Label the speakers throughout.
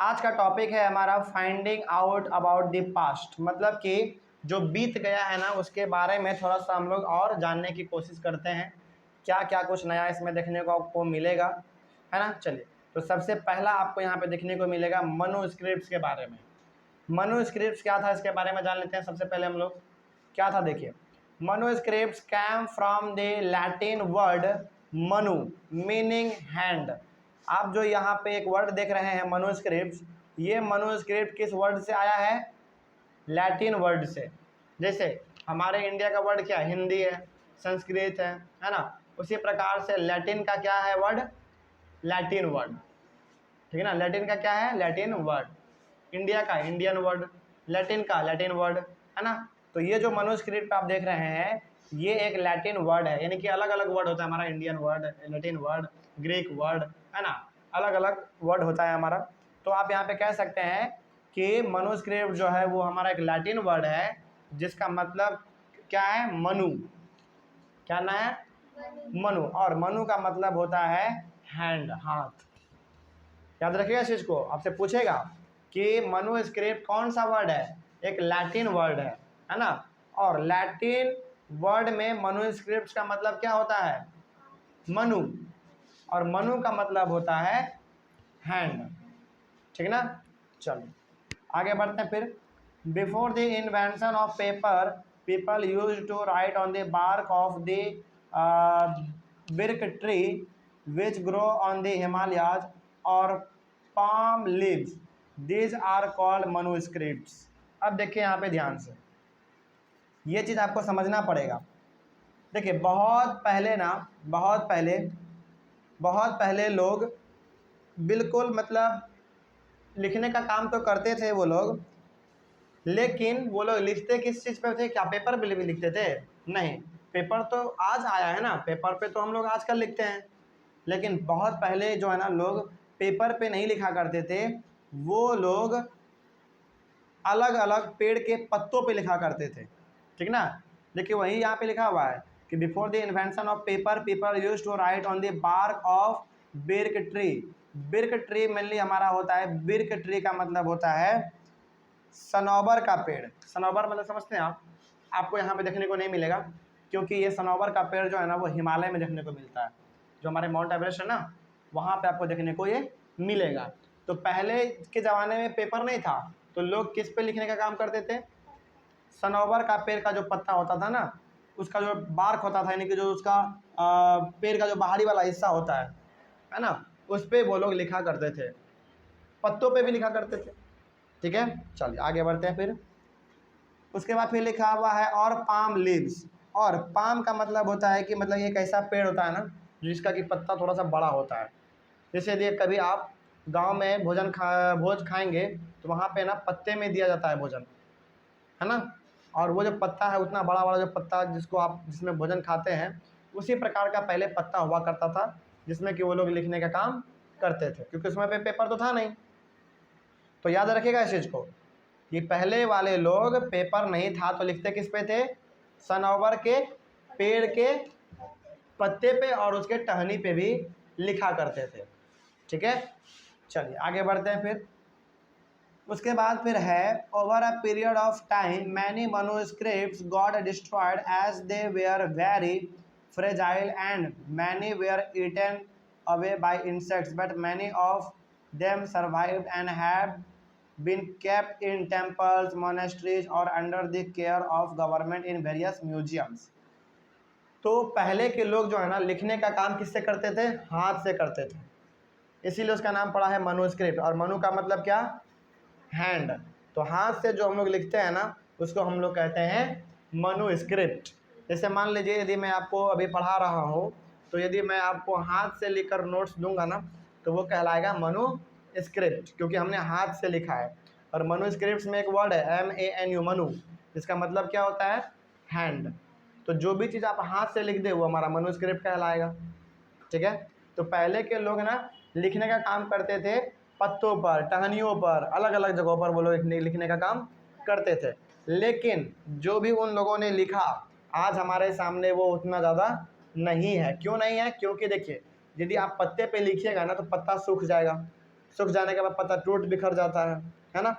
Speaker 1: आज का टॉपिक है हमारा finding out about the past, मतलब कि जो बीत गया है ना उसके बारे में थोड़ा सा हम लोग और जानने की कोशिश करते हैं। क्या क्या कुछ नया इसमें देखने को आपको मिलेगा, है ना। चलिए, तो सबसे पहला आपको यहाँ पे देखने को मिलेगा मनुस्क्रिप्ट्स के बारे में। मनुस्क्रिप्ट्स क्या था इसके बारे में जान लेते हैं। सबसे पहले हम लोग क्या था देखिए, manuscripts came from the Latin word manu meaning hand. आप जो यहाँ पे एक वर्ड देख रहे हैं मनुस्क्रिप्ट्स, ये मनुस्क्रिप्ट किस वर्ड से आया है? लैटिन वर्ड से। जैसे हमारे इंडिया का वर्ड क्या है? हिंदी है, संस्कृत है ना। उसी प्रकार से लैटिन का क्या है वर्ड? लैटिन वर्ड, ठीक है ना। लैटिन का क्या है? Latin word. इंडिया का इंडियन वर्ड, लैटिन का लैटिन वर्ड, है ना। तो ये जो मनुस्क्रिप्ट आप देख रहे हैं ये एक लैटिन वर्ड है, यानी कि अलग अलग वर्ड होता है हमारा। Indian word, Latin word, Greek word, है ना। अलग अलग वर्ड होता है हमारा। तो आप यहाँ पे कह सकते हैं कि मनुस्क्रिप्ट जो है वो हमारा एक लैटिन वर्ड है जिसका मतलब क्या है? मनु। क्या ना है? मनु। और मनु का मतलब होता है हैंड, हाथ। याद रखिएगा इस चीज को, आपसे पूछेगा कि मनुस्क्रिप्ट कौन सा वर्ड है? एक लैटिन वर्ड है ना। और लैटिन वर्ड में मनुस्क्रिप्ट का मतलब क्या होता है? मनु। और मनु का मतलब होता है हैंड, ठीक ना। चलो आगे बढ़ते हैं फिर। Before the invention of paper people use to write on the bark of the birch tree which grow on the Himalayas और palm leaves. These are called manuscripts. अब देखिए यहाँ पे ध्यान से, ये चीज़ आपको समझना पड़ेगा। देखिए बहुत पहले लोग बिल्कुल मतलब लिखने का काम तो करते थे वो लोग, लेकिन वो लोग लिखते किस चीज़ पे थे? क्या पेपर पे भी लिखते थे? नहीं, पेपर तो आज आया है ना, पेपर पे तो हम लोग आजकल लिखते हैं। लेकिन बहुत पहले जो है ना लोग पेपर पे नहीं लिखा करते थे, वो लोग अलग अलग पेड़ के पत्तों पे लिखा करते थे, ठीक ना। देखिए वही यहाँ पे लिखा हुआ है कि before the invention of paper people use to write on the bark of birch tree. Birch tree mainly हमारा होता है, बिर्क ट्री का मतलब होता है सनौबर का पेड़। सनौबर मतलब समझते हैं आप? आपको यहाँ पे देखने को नहीं मिलेगा, क्योंकि ये सनौबर का पेड़ जो है ना वो हिमालय में देखने को मिलता है। जो हमारे माउंट एवरेस्ट है ना, वहाँ पे आपको देखने को ये मिलेगा। तो पहले के ज़माने में पेपर नहीं था, तो लोग किस पे लिखने का काम करते थे? सनौबर का पेड़ का जो पत्ता होता था ना, उसका जो बार्क होता था, यानी कि जो उसका पेड़ का जो बाहरी वाला हिस्सा होता है ना, उस पर वो लोग लिखा करते थे। पत्तों पे भी लिखा करते थे, ठीक है। चलिए आगे बढ़ते हैं फिर। उसके बाद फिर लिखा हुआ है और पाम लीव्स। और पाम का मतलब होता है कि मतलब एक ऐसा पेड़ होता है ना जिसका कि पत्ता थोड़ा सा बड़ा होता है। जैसे यदि कभी आप गांव में भोज खाएंगे तो वहाँ पे ना पत्ते में दिया जाता है भोजन, है ना। और वो जो पत्ता है उतना बड़ा बड़ा जो पत्ता जिसको आप जिसमें भोजन खाते हैं, उसी प्रकार का पहले पत्ता हुआ करता था जिसमें कि वो लोग लिखने का काम करते थे, क्योंकि उसमें पे पेपर तो था नहीं। तो याद रखिएगा इस चीज़ को, ये पहले वाले लोग पेपर नहीं था तो लिखते किस पे थे? सनौबर के पेड़ के पत्ते पे और उसके टहनी पे भी लिखा करते थे, ठीक है। चलिए आगे बढ़ते हैं फिर। उसके बाद फिर है over a period of time many manuscripts got destroyed as they were very fragile and many were eaten away by insects but many of them survived and have been kept in temples, monasteries or under the care of government in various museums. तो पहले के लोग जो है ना लिखने का काम किससे करते थे? हाथ से करते थे, इसीलिए उसका नाम पड़ा है मनुस्क्रिप्ट। और मनु का मतलब क्या? हैंड। तो हाथ से जो हम लोग लिखते हैं ना उसको हम लोग कहते हैं मनुस्क्रिप्ट। जैसे मान लीजिए यदि मैं आपको अभी पढ़ा रहा हूँ, तो यदि मैं आपको हाथ से लिखकर नोट्स दूंगा ना तो वो कहलाएगा मनुस्क्रिप्ट, क्योंकि हमने हाथ से लिखा है। और मनुस्क्रिप्ट में एक वर्ड है MANU, मनु, जिसका मतलब क्या होता है? हैंड। तो जो भी चीज़ आप हाथ से लिख दे वो हमारा मनुस्क्रिप्ट कहलाएगा, ठीक है। तो पहले के लोग ना लिखने का काम करते थे पत्तों पर, टहनियों पर, अलग अलग जगहों पर वो लोग लिखने का काम करते थे। लेकिन जो भी उन लोगों ने लिखा आज हमारे सामने वो उतना ज़्यादा नहीं है। क्यों नहीं है? क्योंकि देखिए यदि आप पत्ते पे लिखिएगा ना तो पत्ता सूख जाएगा, सूख जाने के बाद पत्ता टूट बिखर जाता है ना।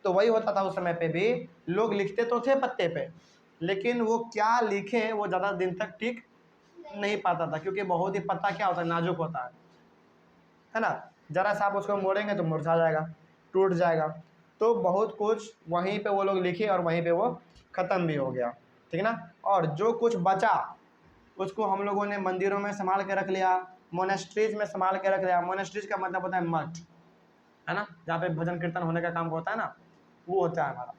Speaker 1: तो वही होता था उस समय पे भी, लोग लिखते तो थे पत्ते पे, लेकिन वो क्या लिखे वो ज़्यादा दिन तक टिक नहीं पाता था, क्योंकि बहुत ही पत्ता क्या होता है, नाजुक होता है ना। जरा सा आप उसको मोड़ेंगे तो मुरझा जाएगा, टूट जाएगा। तो बहुत कुछ वहीं पे वो लोग लिखे और वहीं पे वो ख़त्म भी हो गया, ठीक है ना। और जो कुछ बचा उसको हम लोगों ने मंदिरों में संभाल के रख लिया, मोनेस्ट्रीज में संभाल के रख लिया। मोनेस्ट्रीज का मतलब होता है मठ, है ना, जहाँ पे भजन कीर्तन होने का काम होता है ना, वो होता है हमारा।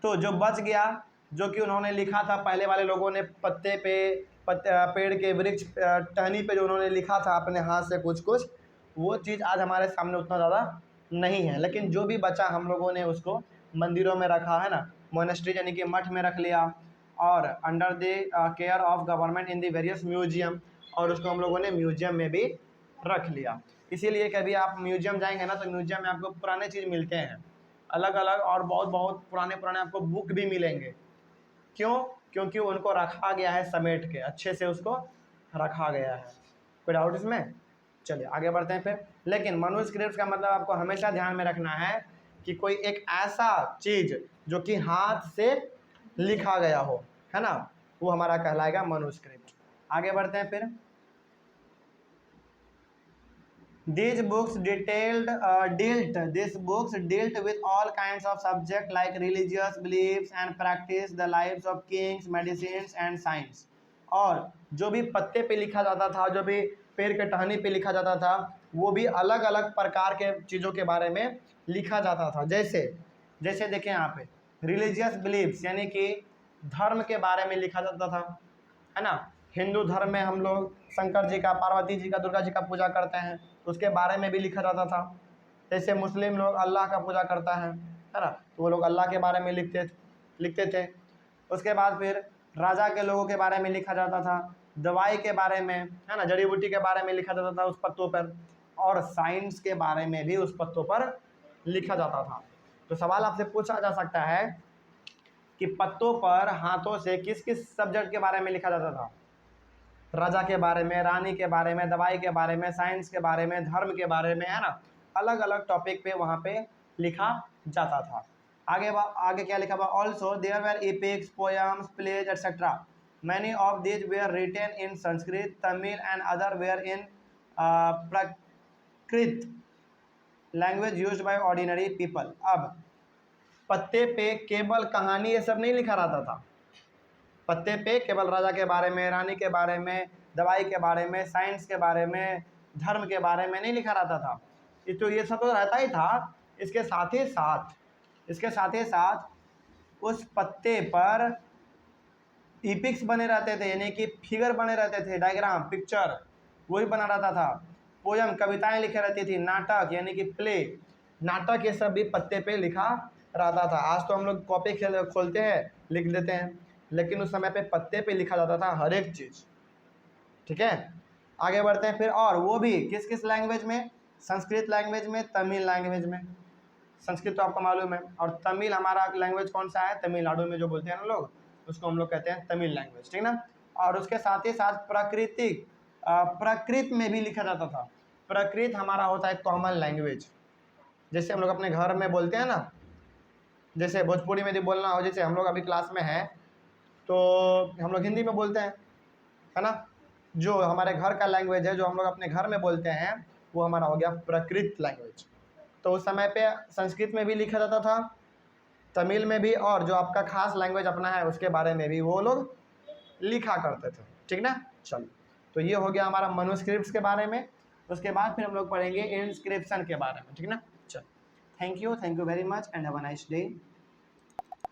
Speaker 1: तो जो बच गया, जो कि उन्होंने लिखा था पहले वाले लोगों ने पत्ते पे, पेड़ के वृक्ष टहनी पे जो उन्होंने लिखा था अपने हाथ से कुछ कुछ, वो चीज़ आज हमारे सामने उतना ज़्यादा नहीं है। लेकिन जो भी बचा हम लोगों ने उसको मंदिरों में रखा है ना, मोनेस्ट्री यानी कि मठ में रख लिया, और under the care of government in the various museum, और उसको हम लोगों ने म्यूजियम में भी रख लिया। इसीलिए कभी आप म्यूजियम जाएंगे ना, तो म्यूजियम में आपको पुराने चीज़ मिलते हैं अलग अलग, और बहुत बहुत पुराने पुराने आपको बुक भी मिलेंगे। क्यों? क्योंकि उनको रखा गया है समेट के, अच्छे से उसको रखा गया है। कोई डाउट इसमें? चलिए आगे बढ़ते हैं फिर। लेकिन मैन्युस्क्रिप्ट का मतलब आपको हमेशा ध्यान में रखना है कि कोई एक ऐसा चीज़ जो कि हाथ से लिखा गया हो, है ना, वो हमारा कहलाएगा मैन्युस्क्रिप्ट। आगे बढ़ते हैं फिर। These books dealt with all kinds of subjects like religious beliefs and practice, the lives of kings, medicines and science। और जो भी पत्ते पे लिखा जाता था, जो भी पेड़ के टहनी पे लिखा जाता था, वो भी अलग अलग प्रकार के चीज़ों के बारे में लिखा जाता था। जैसे जैसे देखें यहाँ पे, रिलीजियस बिलीफ्स यानी कि धर्म के बारे में लिखा जाता था, है ना। हिंदू धर्म में हम लोग शंकर जी का, पार्वती जी का, दुर्गा जी का पूजा करते हैं, तो उसके बारे में भी लिखा जाता था। जैसे मुस्लिम लोग अल्लाह का पूजा करता है ना, तो वो लोग अल्लाह के बारे में लिखते थे। उसके बाद फिर राजा के लोगों के बारे में लिखा जाता था, दवाई के बारे में, है ना, जड़ी बूटी के बारे में लिखा जाता था उस पत्तों पर, और साइंस के बारे में भी उस पत्तों पर लिखा जाता था। तो सवाल आपसे पूछा जा सकता है कि पत्तों पर हाथों से किस किस सब्जेक्ट के बारे में लिखा जाता था? राजा के बारे में, रानी के बारे में, दवाई के बारे में, साइंस के बारे में, धर्म के बारे में, है ना, अलग अलग टॉपिक पे वहाँ पे लिखा जाता था। आगे क्या लिखा हुआ? Also there were epics, poems, plays etcetera. Many of these were written in Sanskrit, Tamil and other were in Prakrit language used by ordinary people. अब पत्ते पे केवल कहानी ये सब नहीं लिखा रहता था। पत्ते पे केवल राजा के बारे में, रानी के बारे में, दवाई के बारे में, साइंस के बारे में, धर्म के बारे में नहीं लिखा रहता था। तो ये सब तो रहता ही था। इसके साथ ही साथ उस पत्ते पर इपिक्स बने रहते थे, यानी कि फिगर बने रहते थे, डायग्राम, पिक्चर वही बना रहता था। पोयम, कविताएं लिखे रहती थी। नाटक यानी कि प्ले, नाटक, ये सब भी पत्ते पे लिखा रहता था। आज तो हम लोग कॉपी खोलते हैं, लिख देते हैं, लेकिन उस समय पे पत्ते पे लिखा जाता था हर एक चीज़, ठीक है। आगे बढ़ते हैं फिर, और वो भी किस किस लैंग्वेज में? संस्कृत लैंग्वेज में, तमिल लैंग्वेज में। संस्कृत तो आपको मालूम है, और तमिल हमारा लैंग्वेज कौन सा है? तमिलनाडु में जो बोलते हैं ना लोग, उसको हम लोग कहते हैं तमिल लैंग्वेज, ठीक ना। और उसके साथ ही साथ प्रकृत में भी लिखा जाता था। प्रकृत हमारा होता है कॉमन लैंग्वेज, जैसे हम लोग अपने घर में बोलते हैं ना, जैसे भोजपुरी में भी बोलना हो, जैसे हम लोग अभी क्लास में हैं तो हम लोग हिंदी में बोलते हैं, है ना। जो हमारे घर का लैंग्वेज है, जो हम लोग अपने घर में बोलते हैं, वो हमारा हो गया प्रकृत लैंग्वेज। तो उस समय पे संस्कृत में भी लिखा जाता था, तमिल में भी, और जो आपका खास लैंग्वेज अपना है उसके बारे में भी वो लोग लिखा करते थे, ठीक ना। चलो, तो ये हो गया हमारा मैन्युस्क्रिप्ट्स के बारे में। उसके बाद फिर हम लोग पढ़ेंगे इंस्क्रिप्शन के बारे में, ठीक ना। चलो, thank you very much and have a nice day.